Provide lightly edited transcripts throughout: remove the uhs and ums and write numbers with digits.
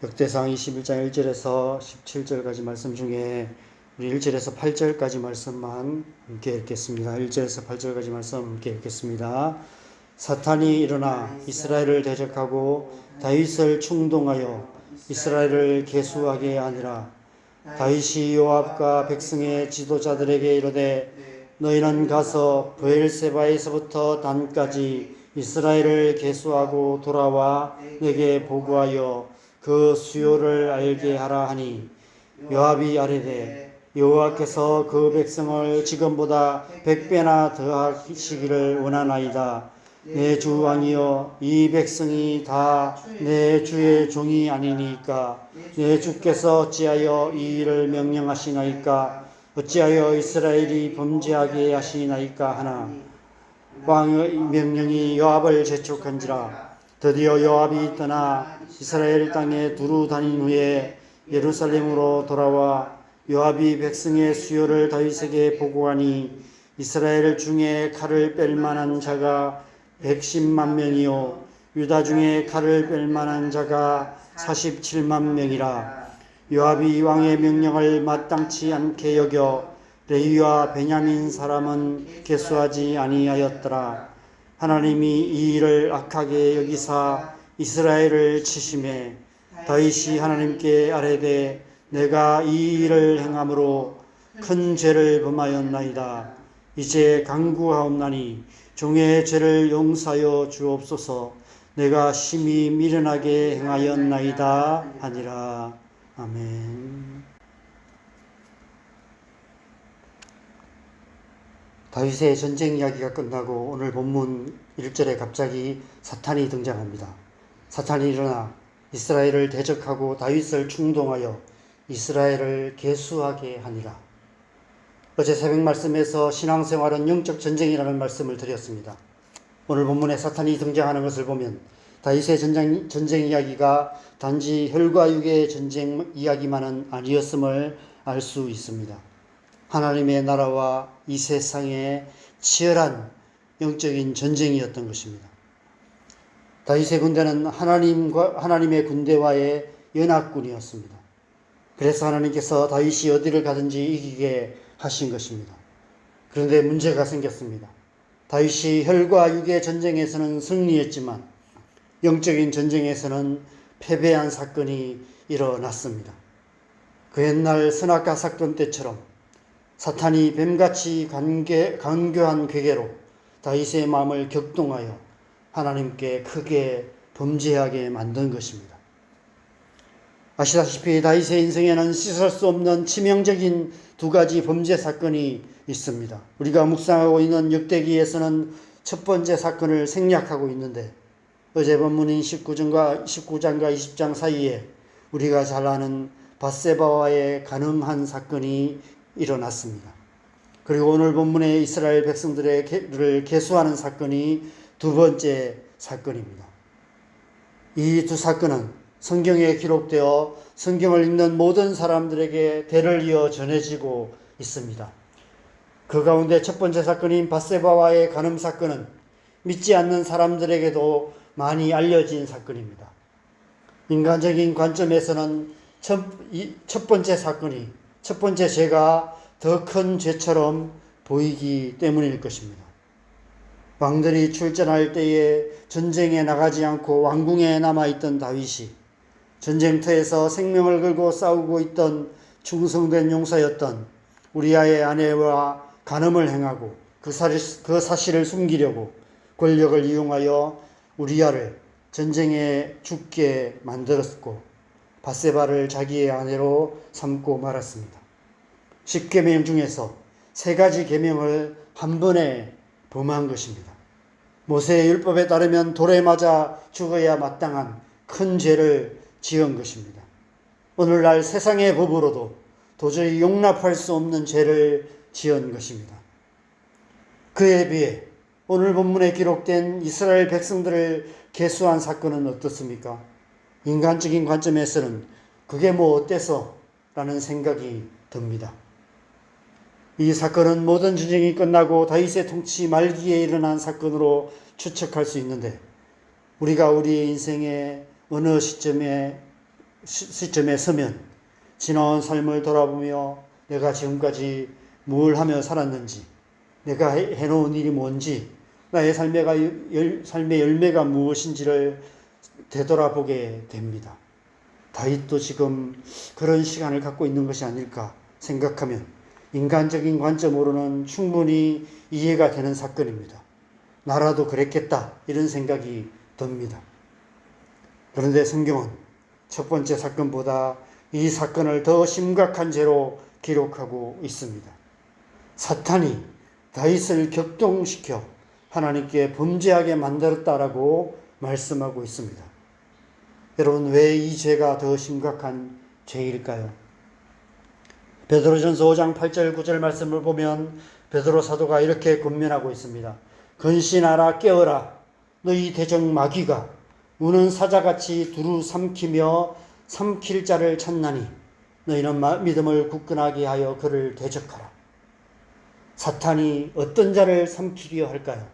역대상 21장 1절에서 17절까지 말씀 중에 우리 1절에서 8절까지 말씀만 함께 읽겠습니다. 1절에서 8절까지 말씀 함께 읽겠습니다. 사탄이 일어나 이스라엘을 대적하고 다윗을 충동하여 이스라엘을 계수하게 하니라. 다윗이 요압과 백성의 지도자들에게 이르되 너희는 가서 브엘세바에서부터 단까지 이스라엘을 계수하고 돌아와 내게 보고하여 그 수요를 알게 하라 하니, 요압이 아뢰되 여호와께서 그 백성을 지금보다 100배나 더하시기를 원하나이다. 내 주 왕이여, 이 백성이 다 내 주의 종이 아니니까 내 주께서 어찌하여 이 일을 명령하시나이까? 어찌하여 이스라엘이 범죄하게 하시나이까 하나, 왕의 명령이 요압을 재촉한지라. 드디어 요압이 떠나 이스라엘 땅에 두루 다닌 후에 예루살렘으로 돌아와 요압이 백성의 수요를 다윗에게 보고하니, 이스라엘 중에 칼을 뺄 만한 자가 110만 명이요 유다 중에 칼을 뺄 만한 자가 47만 명이라. 요압이 왕의 명령을 마땅치 않게 여겨 레위와 베냐민 사람은 계수하지 아니하였더라. 하나님이 이 일을 악하게 여기사 이스라엘을 치심해 다윗이 하나님께 아뢰되 내가 이 일을 행함으로 큰 죄를 범하였나이다. 이제 간구하옵나니 종의 죄를 용서하여 주옵소서. 내가 심히 미련하게 행하였나이다 하니라. 아멘. 다윗의 전쟁 이야기가 끝나고 오늘 본문 1절에 갑자기 사탄이 등장합니다. 사탄이 일어나 이스라엘을 대적하고 다윗을 충동하여 이스라엘을 계수하게 하니라. 어제 새벽 말씀에서 신앙생활은 영적 전쟁이라는 말씀을 드렸습니다. 오늘 본문에 사탄이 등장하는 것을 보면 다윗의 전쟁 이야기가 단지 혈과 육의 전쟁 이야기만은 아니었음을 알 수 있습니다. 하나님의 나라와 이 세상의 치열한 영적인 전쟁이었던 것입니다. 다윗의 군대는 하나님의 군대와의 연합군이었습니다. 그래서 하나님께서 다윗이 어디를 가든지 이기게 하신 것입니다. 그런데 문제가 생겼습니다. 다윗이 혈과 육의 전쟁에서는 승리했지만 영적인 전쟁에서는 패배한 사건이 일어났습니다. 그 옛날 선악과 사건 때처럼 사탄이 뱀같이 간교한 괴계로 다윗의 마음을 격동하여 하나님께 크게 범죄하게 만든 것입니다. 아시다시피 다윗의 인생에는 씻을 수 없는 치명적인 두 가지 범죄 사건이 있습니다. 우리가 묵상하고 있는 역대기에서는 첫 번째 사건을 생략하고 있는데, 어제 본문인 19장과 20장 사이에 우리가 잘 아는 밧세바와의 간음한 사건이 일어났습니다. 그리고 오늘 본문에 이스라엘 백성들을 계수하는 사건이 두 번째 사건입니다. 이 두 사건은 성경에 기록되어 성경을 읽는 모든 사람들에게 대를 이어 전해지고 있습니다. 그 가운데 첫 번째 사건인 밧세바와의 간음 사건은 믿지 않는 사람들에게도 많이 알려진 사건입니다. 인간적인 관점에서는 첫 번째 사건이, 첫 번째 죄가 더 큰 죄처럼 보이기 때문일 것입니다. 왕들이 출전할 때에 전쟁에 나가지 않고 왕궁에 남아있던 다윗이 전쟁터에서 생명을 걸고 싸우고 있던 충성된 용사였던 우리아의 아내와 간음을 행하고 그 사실을 숨기려고 권력을 이용하여 우리아를 전쟁에 죽게 만들었고 밧세바를 자기의 아내로 삼고 말았습니다. 10계명 중에서 3가지 계명을 한 번에 범한 것입니다. 모세의 율법에 따르면 돌에 맞아 죽어야 마땅한 큰 죄를 지은 것입니다. 오늘날 세상의 법으로도 도저히 용납할 수 없는 죄를 지은 것입니다. 그에 비해 오늘 본문에 기록된 이스라엘 백성들을 계수한 사건은 어떻습니까? 인간적인 관점에서는 그게 뭐 어때서? 라는 생각이 듭니다. 이 사건은 모든 전쟁이 끝나고 다윗의 통치 말기에 일어난 사건으로 추측할 수 있는데, 우리가 우리의 인생의 어느 시점에 시점에 서면 지나온 삶을 돌아보며 내가 지금까지 뭘 하며 살았는지, 내가 해놓은 일이 뭔지, 나의 삶의 열매가 무엇인지를 되돌아보게 됩니다. 다윗도 지금 그런 시간을 갖고 있는 것이 아닐까 생각하면 인간적인 관점으로는 충분히 이해가 되는 사건입니다. 나라도 그랬겠다 이런 생각이 듭니다. 그런데 성경은 첫 번째 사건보다 이 사건을 더 심각한 죄로 기록하고 있습니다. 사탄이 다윗을 격동시켜 하나님께 범죄하게 만들었다라고 말씀하고 있습니다. 여러분, 왜 이 죄가 더 심각한 죄일까요? 베드로전서 5장 8절 9절 말씀을 보면 베드로 사도가 이렇게 권면하고 있습니다. 근신하라, 깨어라, 너희 대적 마귀가 우는 사자같이 두루 삼키며 삼킬 자를 찾나니 너희는 믿음을 굳건하게 하여 그를 대적하라. 사탄이 어떤 자를 삼키려 할까요?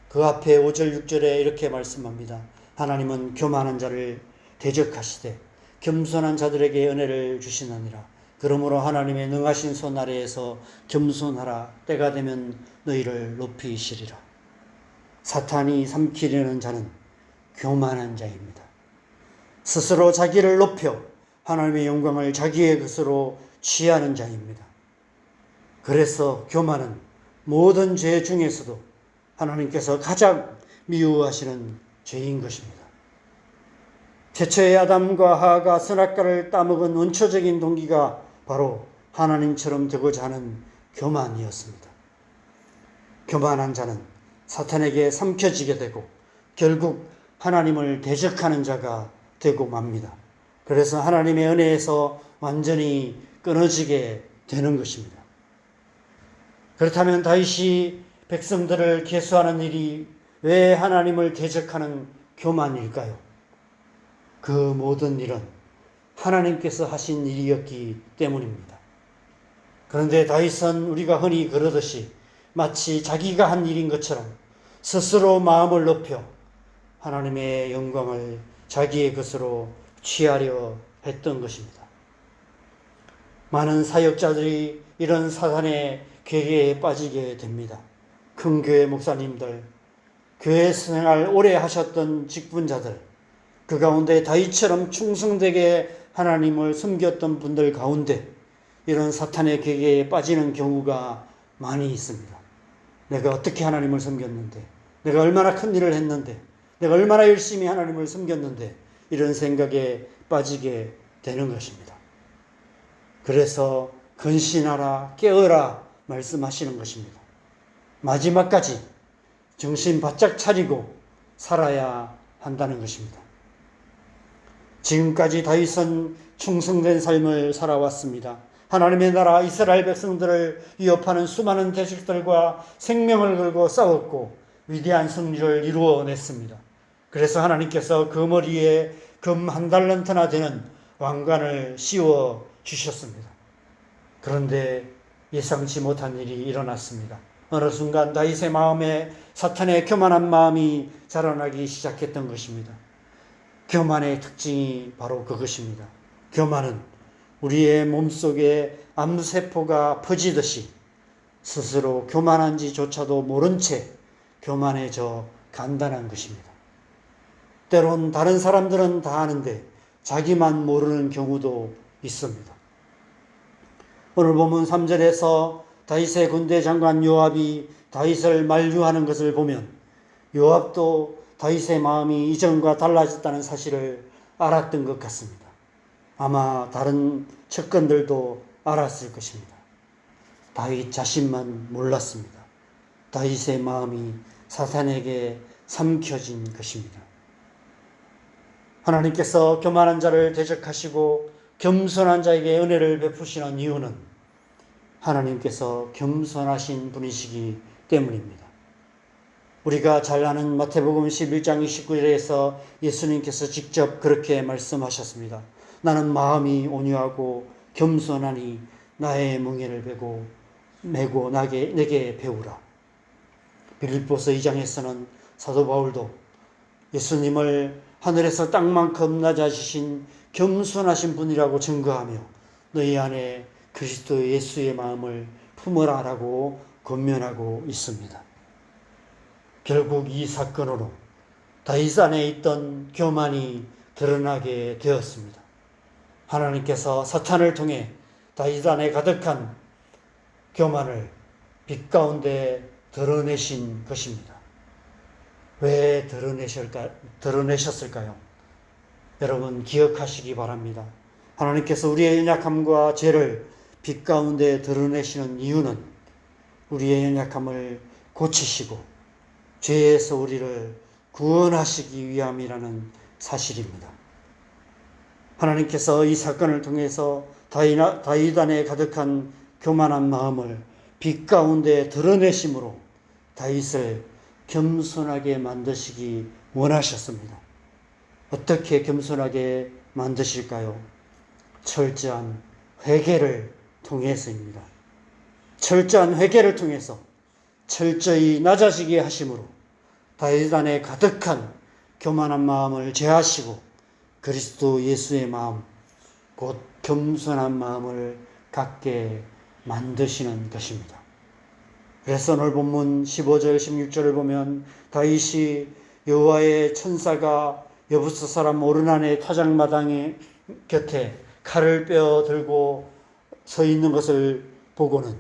그 앞에 5절 6절에 이렇게 말씀합니다. 하나님은 교만한 자를 대적하시되 겸손한 자들에게 은혜를 주시느니라. 그러므로 하나님의 능하신 손 아래에서 겸손하라. 때가 되면 너희를 높이시리라. 사탄이 삼키려는 자는 교만한 자입니다. 스스로 자기를 높여 하나님의 영광을 자기의 것으로 취하는 자입니다. 그래서 교만은 모든 죄 중에서도 하나님께서 가장 미워하시는 죄인 것입니다. 최초의 아담과 하와가 선악과를 따먹은 원초적인 동기가 바로 하나님처럼 되고자 하는 교만이었습니다. 교만한 자는 사탄에게 삼켜지게 되고 결국 하나님을 대적하는 자가 되고 맙니다. 그래서 하나님의 은혜에서 완전히 끊어지게 되는 것입니다. 그렇다면 다윗이 백성들을 계수하는 일이 왜 하나님을 대적하는 교만일까요? 그 모든 일은 하나님께서 하신 일이었기 때문입니다. 그런데 다윗은 우리가 흔히 그러듯이 마치 자기가 한 일인 것처럼 스스로 마음을 높여 하나님의 영광을 자기의 것으로 취하려 했던 것입니다. 많은 사역자들이 이런 사단의 괴계에 빠지게 됩니다. 큰 교회 목사님들, 교회 생활 오래 하셨던 직분자들, 그 가운데 다윗처럼 충성되게 하나님을 섬겼던 분들 가운데 이런 사탄의 괴계에 빠지는 경우가 많이 있습니다. 내가 어떻게 하나님을 섬겼는데, 내가 얼마나 큰 일을 했는데, 내가 얼마나 열심히 하나님을 섬겼는데 이런 생각에 빠지게 되는 것입니다. 그래서 근신하라, 깨어라 말씀하시는 것입니다. 마지막까지 정신 바짝 차리고 살아야 한다는 것입니다. 지금까지 다윗은 충성된 삶을 살아왔습니다. 하나님의 나라 이스라엘 백성들을 위협하는 수많은 대적들과 생명을 걸고 싸웠고 위대한 승리를 이루어냈습니다. 그래서 하나님께서 그 머리에 금 1달란트나 되는 왕관을 씌워 주셨습니다. 그런데 예상치 못한 일이 일어났습니다. 어느 순간 다윗의 마음에 사탄의 교만한 마음이 자라나기 시작했던 것입니다. 교만의 특징이 바로 그것입니다. 교만은 우리의 몸속에 암세포가 퍼지듯이 스스로 교만한지조차도 모른 채 교만해져 간다는 것입니다. 때론 다른 사람들은 다 아는데 자기만 모르는 경우도 있습니다. 오늘 본문 3절에서 다윗의 군대 장관 요압이 다윗을 만류하는 것을 보면 요압도 다윗의 마음이 이전과 달라졌다는 사실을 알았던 것 같습니다. 아마 다른 측근들도 알았을 것입니다. 다윗 자신만 몰랐습니다. 다윗의 마음이 사탄에게 삼켜진 것입니다. 하나님께서 교만한 자를 대적하시고 겸손한 자에게 은혜를 베푸시는 이유는 하나님께서 겸손하신 분이시기 때문입니다. 우리가 잘 아는 마태복음 11장 29절에서 예수님께서 직접 그렇게 말씀하셨습니다. 나는 마음이 온유하고 겸손하니 나의 멍에를 메고 내게 배우라. 빌립보서 2장에서는 사도 바울도 예수님을 하늘에서 땅만큼 낮아지신 겸손하신 분이라고 증거하며 너희 안에 그리스도 예수의 마음을 품으라라고 권면하고 있습니다. 결국 이 사건으로 다윗 안에 있던 교만이 드러나게 되었습니다. 하나님께서 사탄을 통해 다윗 안에 가득한 교만을 빛 가운데 드러내신 것입니다. 왜 드러내셨을까요? 여러분 기억하시기 바랍니다. 하나님께서 우리의 연약함과 죄를 빛 가운데 드러내시는 이유는 우리의 연약함을 고치시고 죄에서 우리를 구원하시기 위함이라는 사실입니다. 하나님께서 이 사건을 통해서 다윗 안에 가득한 교만한 마음을 빛 가운데 드러내심으로 다윗을 겸손하게 만드시기 원하셨습니다. 어떻게 겸손하게 만드실까요? 철저한 회개를 통해서입니다. 철저한 회개를 통해서 철저히 낮아지게 하심으로 다윗 안에 가득한 교만한 마음을 제하시고 그리스도 예수의 마음, 곧 겸손한 마음을 갖게 만드시는 것입니다. 그래서 오늘 본문 15절 16절을 보면 다윗이 여호와의 천사가 여부스 사람 오르난의 타작마당의 곁에 칼을 빼어 들고 서 있는 것을 보고는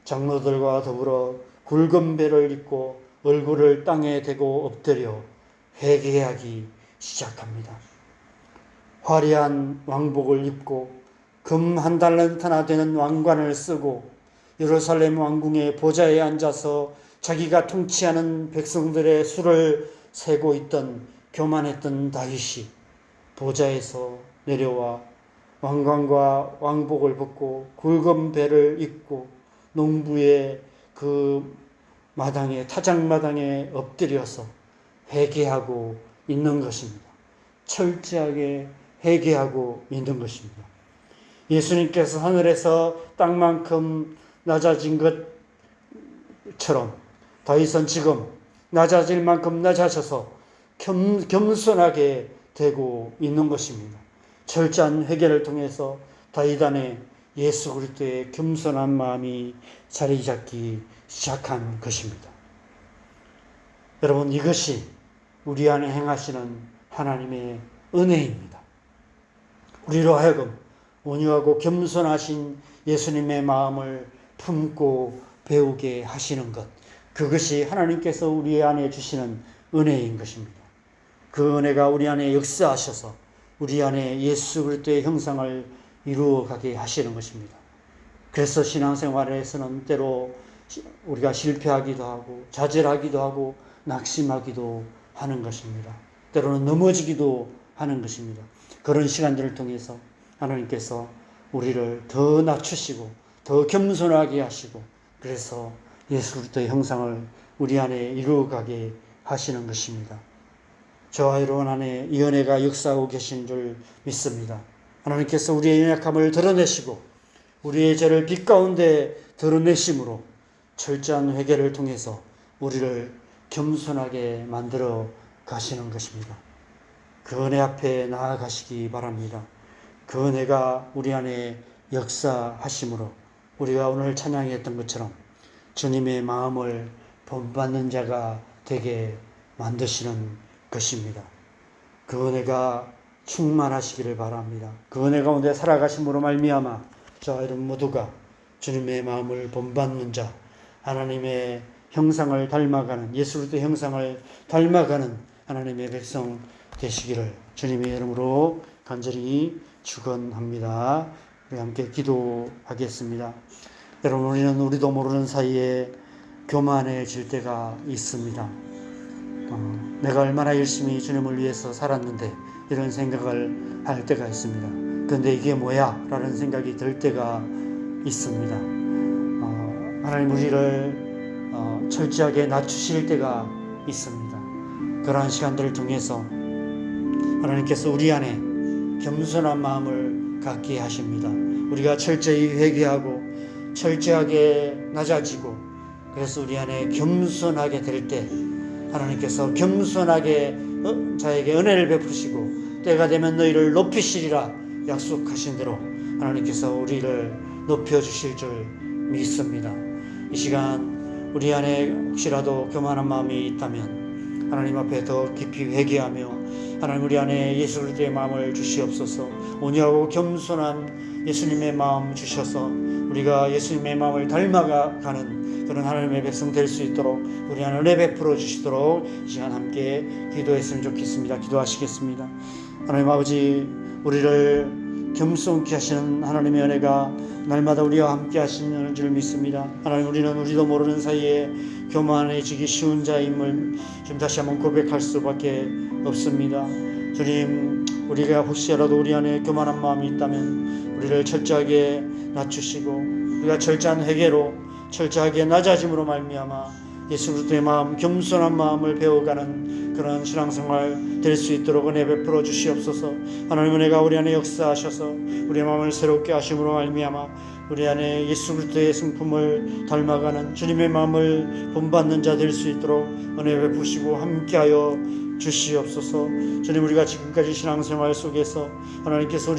장로들과 더불어 굵은 배를 입고 얼굴을 땅에 대고 엎드려 회개하기 시작합니다. 화려한 왕복을 입고 금 1달란트나 되는 왕관을 쓰고 예루살렘 왕궁의 보좌에 앉아서 자기가 통치하는 백성들의 수를 세고 있던 교만했던 다윗이 보좌에서 내려와 왕관과 왕복을 벗고 굵은 배를 입고 농부의 그 마당에 타작마당에 엎드려서 회개하고 있는 것입니다. 철저하게 회개하고 있는 것입니다. 예수님께서 하늘에서 땅만큼 낮아진 것처럼 다윗은 지금 낮아질 만큼 낮아져서 겸손하게 되고 있는 것입니다. 철저한 회개를 통해서 다윗 안에 예수 그리스도의 겸손한 마음이 자리 잡기 시작한 것입니다. 여러분, 이것이 우리 안에 행하시는 하나님의 은혜입니다. 우리로 하여금 온유하고 겸손하신 예수님의 마음을 품고 배우게 하시는 것, 그것이 하나님께서 우리 안에 주시는 은혜인 것입니다. 그 은혜가 우리 안에 역사하셔서 우리 안에 예수 그리스도의 형상을 이루어가게 하시는 것입니다. 그래서 신앙생활에서는 때로 우리가 실패하기도 하고 좌절하기도 하고 낙심하기도 하는 것입니다. 때로는 넘어지기도 하는 것입니다. 그런 시간들을 통해서 하나님께서 우리를 더 낮추시고 더 겸손하게 하시고 그래서 예수 그리스도의 형상을 우리 안에 이루어가게 하시는 것입니다. 저와 여러분 안에 이 은혜가 역사하고 계신 줄 믿습니다. 하나님께서 우리의 연약함을 드러내시고 우리의 죄를 빛 가운데 드러내심으로 철저한 회개를 통해서 우리를 겸손하게 만들어 가시는 것입니다. 그 은혜 앞에 나아가시기 바랍니다. 그 은혜가 우리 안에 역사하심으로 우리가 오늘 찬양했던 것처럼 주님의 마음을 본받는 자가 되게 만드시는 것입니다. 그 은혜가 충만하시기를 바랍니다. 그 은혜 가운데 살아가심으로 말미암아 저와 여러분 모두가 주님의 마음을 본받는 자, 하나님의 형상을 닮아가는, 예수 그리스도의 형상을 닮아가는 하나님의 백성 되시기를 주님의 이름으로 간절히 축원합니다. 우리 함께 기도하겠습니다. 여러분, 우리도 모르는 사이에 교만해질 때가 있습니다. 내가 얼마나 열심히 주님을 위해서 살았는데 이런 생각을 할 때가 있습니다. 그런데 이게 뭐야? 라는 생각이 들 때가 있습니다. 하나님 우리를 철저하게 낮추실 때가 있습니다. 그러한 시간들을 통해서 하나님께서 우리 안에 겸손한 마음을 갖게 하십니다. 우리가 철저히 회개하고 철저하게 낮아지고 그래서 우리 안에 겸손하게 될 때 하나님께서 겸손하게 자에게 은혜를 베푸시고 때가 되면 너희를 높이시리라 약속하신 대로 하나님께서 우리를 높여주실 줄 믿습니다. 이 시간 우리 안에 혹시라도 교만한 마음이 있다면 하나님 앞에 더 깊이 회개하며 하나님 우리 안에 예수 그리스도의 마음을 주시옵소서. 온유하고 겸손한 예수님의 마음 주셔서 우리가 예수님의 마음을 닮아가는 그런 하나님의 백성 될 수 있도록 우리 안에 은혜 베풀어 주시도록 이 시간 함께 기도했으면 좋겠습니다. 기도하시겠습니다. 하나님 아버지, 우리를 겸손케 하시는 하나님의 은혜가 날마다 우리와 함께 하시는 줄 믿습니다. 하나님, 우리는 우리도 모르는 사이에 교만해지기 쉬운 자임을 좀 다시 한번 고백할 수밖에 없습니다. 주님, 우리가 혹시라도 우리 안에 교만한 마음이 있다면 우리를 철저하게 낮추시고 우리가 철저한 회개로 철저하게 낮아짐으로 말미암아 예수 그리스도의 마음, 겸손한 마음을 배워가는 그런 신앙생활 될 수 있도록 은혜 베풀어 주시옵소서. 하나님, 은혜가 우리 안에 역사하셔서 우리의 마음을 새롭게 하심으로 말미암아 우리 안에 예수 그리스도의 성품을 닮아가는 주님의 마음을 본받는 자 될 수 있도록 은혜 베푸시고 함께하여 주시옵소서. 주님, 우리가 지금까지 신앙생활 속에서 하나님께서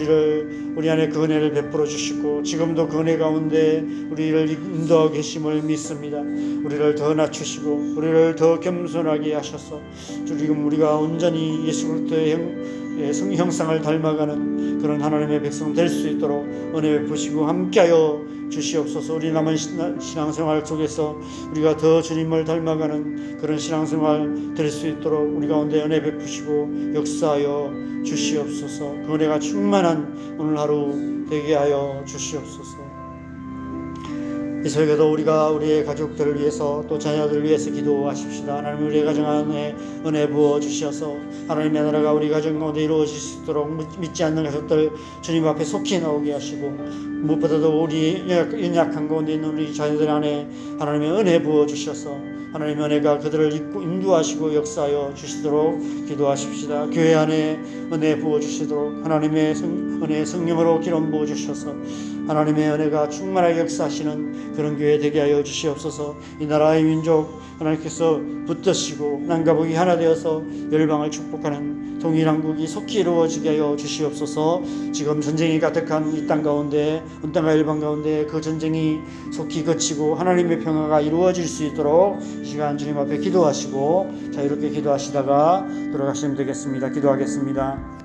우리 안에 그 은혜를 베풀어 주시고 지금도 그 은혜 가운데 우리를 인도하고 계심을 믿습니다. 우리를 더 낮추시고 우리를 더 겸손하게 하셔서 지금 우리가 온전히 예수 그리스도의 형상을 닮아가는 그런 하나님의 백성 될 수 있도록 은혜 베푸시고 함께하여 주시옵소서. 우리 남은 신앙생활 속에서 우리가 더 주님을 닮아가는 그런 신앙생활 될 수 있도록 우리 가운데 은혜 베푸시고 역사하여 주시옵소서. 그 은혜가 충만한 오늘 하루 되게 하여 주시옵소서. 이 설교도 우리가 우리의 가족들을 위해서 또 자녀들을 위해서 기도하십시다. 하나님, 우리의 가정 안에 은혜 부어 주셔서 하나님의 나라가 우리 가정 가운데 이루어질 수 있도록 믿지 않는 가족들 주님 앞에 속히 나오게 하시고 무엇보다도 우리 연약한 가운데 있는 우리 자녀들 안에 하나님의 은혜 부어 주셔서 하나님의 은혜가 그들을 인도하시고 역사하여 주시도록 기도하십시다. 교회 안에 은혜 부어 주시도록 하나님의 은혜 성령으로 기름 부어 주셔서 하나님의 은혜가 충만하게 역사하시는 그런 교회 되게 하여 주시옵소서. 이 나라의 민족 하나님께서 붙드시고 남과 북이 하나 되어서 열방을 축복하는 통일한국이 속히 이루어지게 하여 주시옵소서. 지금 전쟁이 가득한 이 땅 가운데 온 땅과 열방 가운데 그 전쟁이 속히 그치고 하나님의 평화가 이루어질 수 있도록 이 시간 주님 앞에 기도하시고 자유롭게 기도하시다가 돌아가시면 되겠습니다. 기도하겠습니다.